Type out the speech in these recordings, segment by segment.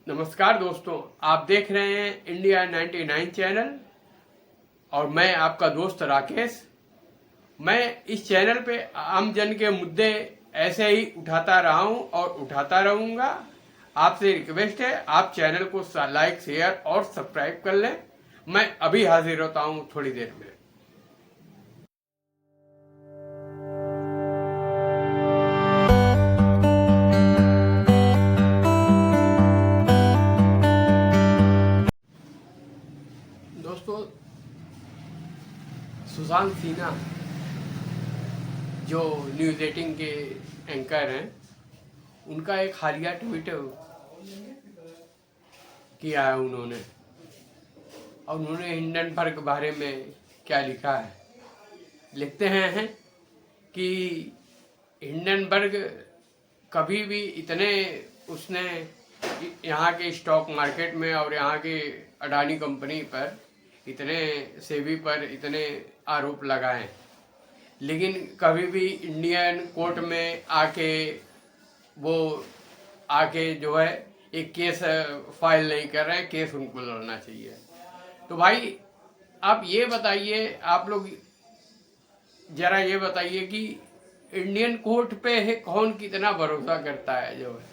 नमस्कार दोस्तों, आप देख रहे हैं इंडिया 99 चैनल और मैं आपका दोस्त राकेश। मैं इस चैनल पे आम जन के मुद्दे ऐसे ही उठाता रहा हूं और उठाता रहूंगा। आपसे रिक्वेस्ट है आप चैनल को लाइक, शेयर और सब्सक्राइब कर लें। मैं अभी हाजिर होता हूं थोड़ी देर में। दोस्तों, सुशांत सिन्हा जो न्यूज़ 18 के एंकर हैं, उनका एक हालिया ट्वीट किया है उन्होंने, और उन्होंने हिंडनबर्ग के बारे में क्या लिखा है। लिखते हैं कि हिंडनबर्ग कभी भी इतने उसने यहाँ के स्टॉक मार्केट में और यहाँ की अडानी कंपनी पर इतने सेबी पर इतने आरोप लगाए, लेकिन कभी भी इंडियन कोर्ट में वो आके जो है एक केस फाइल नहीं कर रहे हैं। केस उनको लड़ना चाहिए। तो भाई आप ये बताइए, आप लोग जरा ये बताइए कि इंडियन कोर्ट पे कौन कितना भरोसा करता है। जो है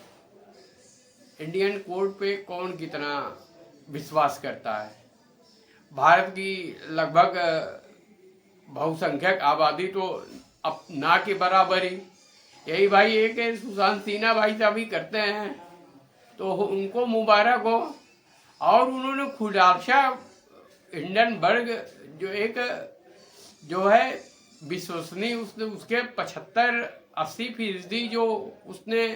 इंडियन कोर्ट पे कौन कितना विश्वास करता है। भारत की लगभग बहुसंख्यक आबादी तो अब ना के बराबर ही यही भाई एक सुशांत सिन्हा भाई साहब ही करते हैं, तो उनको मुबारक हो। और उन्होंने खुलासा हिंडनबर्ग जो है विश्वसनीय, उसने उसके 75-80% जो उसने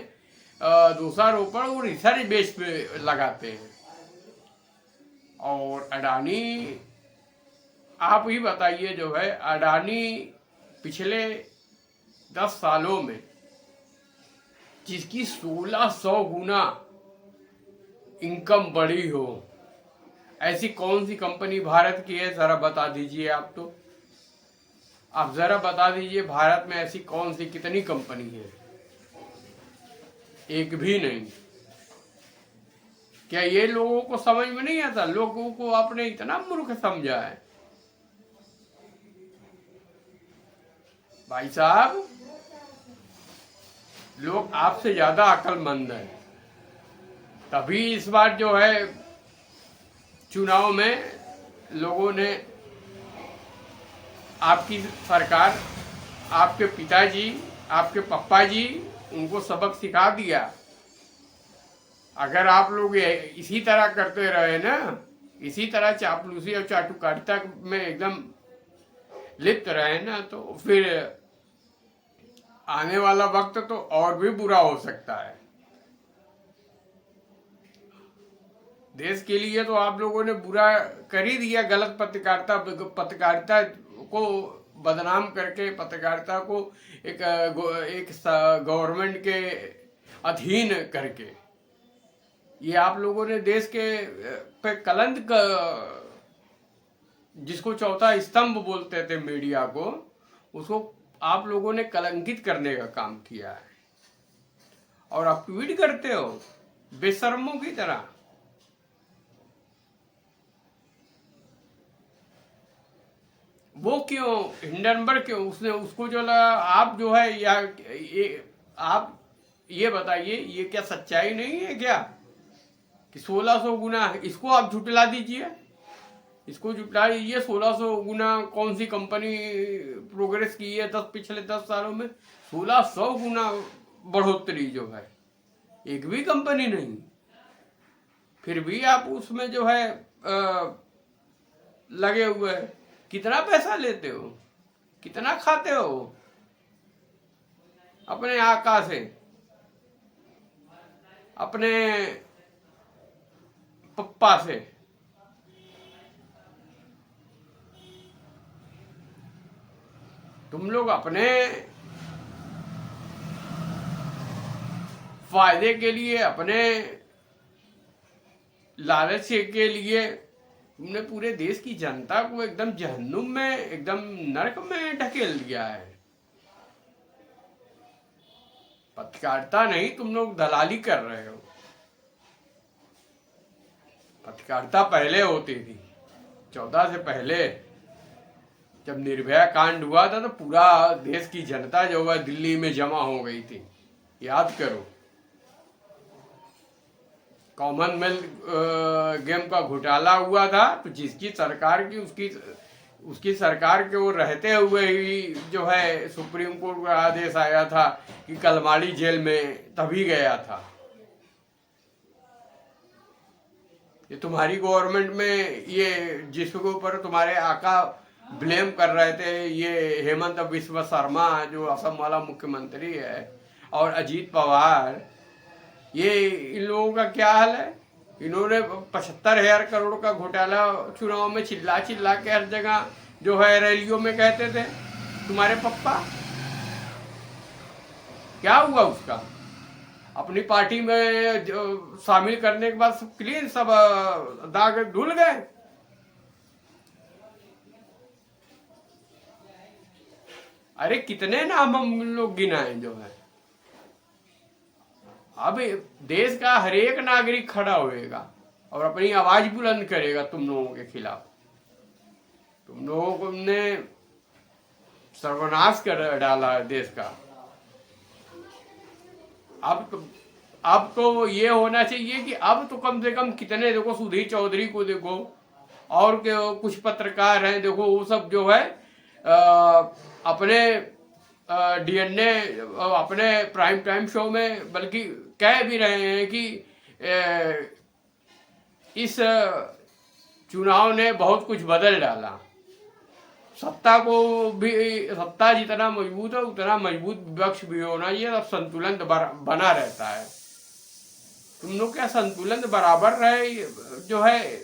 दोषारोपण वो रिसर्च बेस पे लगाते हैं। और अडानी, आप ही बताइए, जो है अडानी पिछले 10 सालों में जिसकी 1600 गुना इनकम बढ़ी हो, ऐसी कौन सी कंपनी भारत की है? जरा बता दीजिए। आप जरा बता दीजिए, भारत में ऐसी कौन सी कितनी कंपनी है? एक भी नहीं। क्या ये लोगों को समझ में नहीं आता? लोगों को आपने इतना मूर्ख समझा है। भाई साहब, लोग आपसे ज्यादा अक्लमंद हैं, तभी इस बार जो है चुनाव में लोगों ने आपकी सरकार, आपके पिताजी, आपके पप्पा जी उनको सबक सिखा दिया। अगर आप लोग इसी तरह करते रहे ना, इसी तरह चापलूसी और चाटुकारिता में एकदम लिप्त रहे ना, तो फिर आने वाला वक्त तो और भी बुरा हो सकता है। देश के लिए तो आप लोगों ने बुरा कर ही दिया। गलत पत्रकारिता को बदनाम करके, पत्रकारिता को एक गवर्नमेंट के अधीन करके, ये आप लोगों ने देश के पे कलंक, जिसको चौथा स्तंभ बोलते थे मीडिया को, उसको आप लोगों ने कलंकित करने का काम किया है। और आप ट्वीट करते हो बेशर्मों की तरह। वो क्यों? हिंडनबर्ग क्यों? उसने उसको जो लगा, आप जो है आप ये बताइए, ये क्या सच्चाई नहीं है क्या कि 1600 गुना? इसको आप झुटला दीजिए, इसको जुटा लीजिए। 1600 गुना कौन सी कंपनी प्रोग्रेस की है पिछले 10 सालों में? 1600 गुना बढ़ोतरी जो है एक भी कंपनी नहीं। फिर भी आप उसमें जो है लगे हुए हैं। कितना पैसा लेते हो, कितना खाते हो अपने आका से, अपने पप्पा से? तुम लोग अपने फायदे के लिए, अपने लालच के लिए तुमने पूरे देश की जनता को एकदम जहन्नुम में, एकदम नरक में ढकेल दिया है। पत्रकारिता नहीं, तुम लोग दलाली कर रहे हो। पत्रकारिता पहले होती थी, 14 से पहले जब निर्भया कांड हुआ था तो पूरा देश की जनता जो है दिल्ली में जमा हो गई थी। याद करो, कॉमनवेल्थ गेम का घोटाला हुआ था तो जिसकी सरकार की उसकी सरकार के वो रहते हुए ही जो है सुप्रीम कोर्ट का आदेश आया था कि कलमाड़ी जेल में तभी गया था। ये तुम्हारी गवर्नमेंट में ये जिसके ऊपर तुम्हारे आका ब्लेम कर रहे थे, ये हेमंत बिस्वा शर्मा जो असम वाला मुख्यमंत्री है और अजीत पवार, ये इन लोगों का क्या हाल है। इन्होंने 75,000 करोड़ का घोटाला चुनाव में चिल्ला चिल्ला के हर जगह जो है रैलियों में कहते थे। तुम्हारे पप्पा क्या हुआ उसका? अपनी पार्टी में शामिल करने के बाद सब क्लीन, सब दाग धुल गए। अरे कितने नाम हम लोग गिनाए जो है। अब देश का हर एक नागरिक खड़ा होएगा और अपनी आवाज बुलंद करेगा तुम लोगों के खिलाफ। तुम लोगों ने सर्वनाश कर डाला है देश का। अब तो ये होना चाहिए कि अब तो कम से कम कितने, देखो सुधीर चौधरी को देखो और कुछ पत्रकार हैं, देखो वो सब जो है अपने डीएनए अपने प्राइम टाइम शो में बल्कि कह भी रहे हैं कि इस चुनाव ने बहुत कुछ बदल डाला। सत्ता को भी, सत्ता जितना मजबूत है उतना मजबूत विपक्ष भी होना चाहिए, तब संतुलन बना रहता है। तुम लोग क्या संतुलन बराबर रहे जो है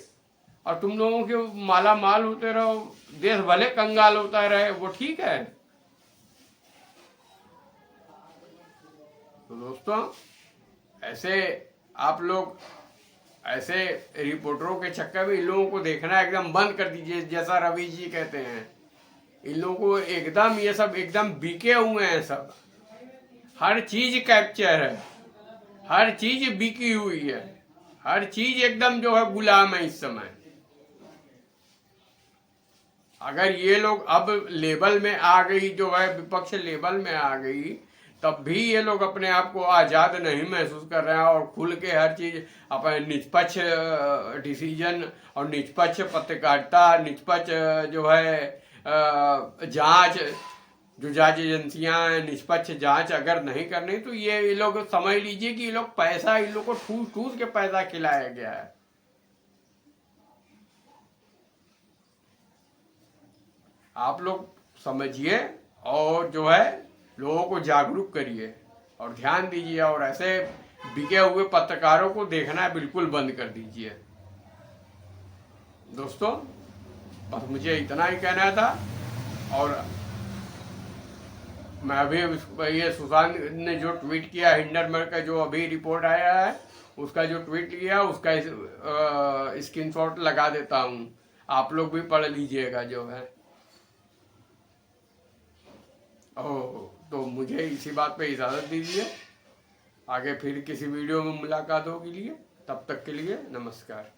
और तुम लोगों के माला माल होते रहो, देश भले कंगाल होता रहे, वो ठीक है। तो दोस्तों ऐसे आप लोग ऐसे रिपोर्टरों के चक्कर में इन लोगों को देखना एकदम बंद कर दीजिए। जैसा रवि जी कहते हैं, इन लोगों को एकदम ये सब एकदम बिके हुए हैं सब। हर चीज कैप्चर है, हर चीज बिकी हुई है, हर चीज एकदम जो है गुलाम है इस समय। अगर ये लोग अब लेवल में आ गई जो है, विपक्ष लेवल में आ गई, तब भी ये लोग अपने आप को आज़ाद नहीं महसूस कर रहे हैं और खुल के हर चीज़ अपने निष्पक्ष डिसीजन और निष्पक्ष पत्रकारिता, निष्पक्ष जो है जांच, जो जांच एजेंसियां हैं, निष्पक्ष जांच अगर नहीं करनी तो ये लोग समझ लीजिए कि ये लोग पैसा, इन लोग को ठूस ठूस के पैसा खिलाया गया है। आप लोग समझिए और जो है लोगों को जागरूक करिए और ध्यान दीजिए और ऐसे बिके हुए पत्रकारों को देखना बिल्कुल बंद कर दीजिए। दोस्तों बस मुझे इतना ही कहना था। और मैं अभी ये सुशांत ने जो ट्वीट किया, हिंडनबर्ग का जो अभी रिपोर्ट आया है उसका जो ट्वीट किया उसका स्क्रीनशॉट लगा देता हूँ, आप लोग भी पढ़ लीजिएगा जो है। तो मुझे इसी बात पे इजाज़त दीजिए, आगे फिर किसी वीडियो में मुलाकात होगी लिए, तब तक के लिए नमस्कार।